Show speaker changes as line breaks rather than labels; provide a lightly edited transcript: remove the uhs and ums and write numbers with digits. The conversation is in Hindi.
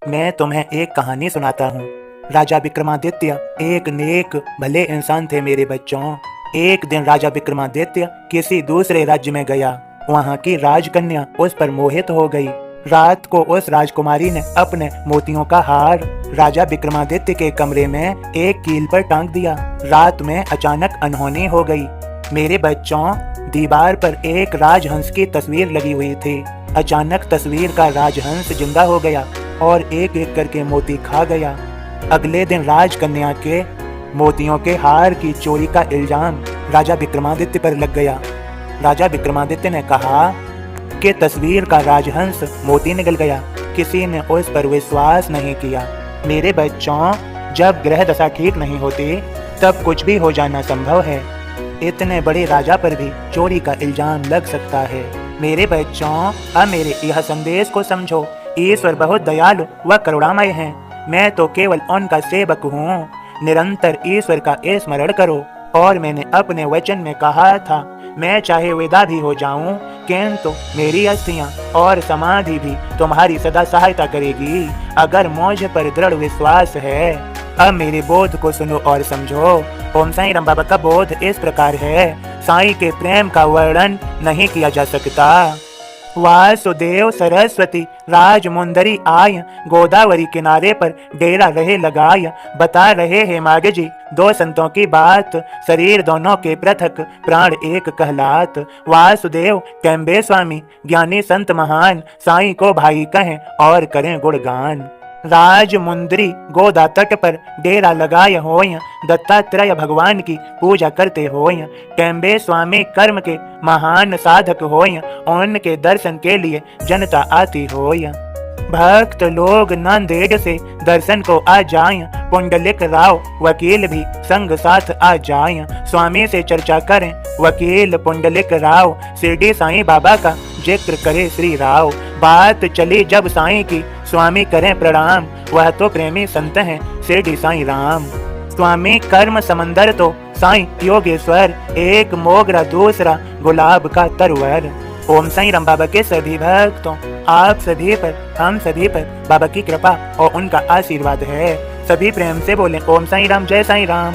मैं तुम्हें एक कहानी सुनाता हूँ। राजा विक्रमादित्य एक नेक भले इंसान थे मेरे बच्चों। एक दिन राजा विक्रमादित्य किसी दूसरे राज्य में गया। वहाँ की राजकन्या उस पर मोहित हो गई। रात को उस राजकुमारी ने अपने मोतियों का हार राजा विक्रमादित्य के कमरे में एक कील पर टांग दिया। रात में अचानक अनहोनी हो गई। मेरे बच्चों, दीवार पर एक राजहंस की तस्वीर लगी हुई थी। अचानक तस्वीर का राजहंस जिंदा हो गया और एक एक करके मोती खा गया। अगले दिन राजकन्या के मोतियों के हार की चोरी का इल्जाम राजा विक्रमादित्य पर लग गया। राजा विक्रमादित्य ने कहा कि तस्वीर का राजहंस मोती निगल गया। किसी ने उस पर विश्वास नहीं किया। मेरे बच्चों, जब ग्रह दशा ठीक नहीं होती तब कुछ भी हो जाना संभव है। इतने बड़े राजा पर भी चोरी का इल्जाम लग सकता है। मेरे बच्चों, अब मेरे यह संदेश को समझो। ईश्वर बहुत दयालु व करुणामय है। मैं तो केवल उनका सेवक हूँ। निरंतर ईश्वर का स्मरण करो। और मैंने अपने वचन में कहा था, मैं चाहे विदा भी हो जाऊं, किंतु मेरी अस्थियां और समाधि भी तुम्हारी सदा सहायता करेगी, अगर मुझ पर दृढ़ विश्वास है। अब मेरे बोध को सुनो और समझो। ओम साईं राम बाबा का बोध इस प्रकार है। साईं के प्रेम का वर्णन नहीं किया जा सकता। वासुदेव सरस्वती राजमुंदरी आय, गोदावरी किनारे पर डेरा रहे लगाय। बता रहे हैं मागे जी दो संतों की बात, शरीर दोनों के पृथक प्राण एक कहलात। वासुदेव कैम्बे स्वामी ज्ञानी संत महान, साईं को भाई कहें और करें गुणगान। राजमुंदरी गोदा तट पर डेरा लगाए होय, दत्तात्रेय भगवान की पूजा करते होय। कैम्बे स्वामी कर्म के महान साधक होय, उनके दर्शन के लिए जनता आती होय। भक्त लोग नांदेड़ से दर्शन को आ जाएं, पुंडलिक राव वकील भी संग साथ आ जाएं। स्वामी से चर्चा करें वकील पुंडलिक राव, शिरडी साईं बाबा का जिक्र करे श्री राव। बात चली जब साईं की, स्वामी करें प्रणाम, वह तो प्रेमी संत हैं शिरडी साईं राम। स्वामी कर्म समंदर तो साईं योगेश्वर, एक मोगरा दूसरा गुलाब का तरवर। ओम साईं राम बाबा के सभी भक्तों, आप सभी पर, हम सभी पर बाबा की कृपा और उनका आशीर्वाद है। सभी प्रेम से बोलें ओम साईं राम, जय साईं राम।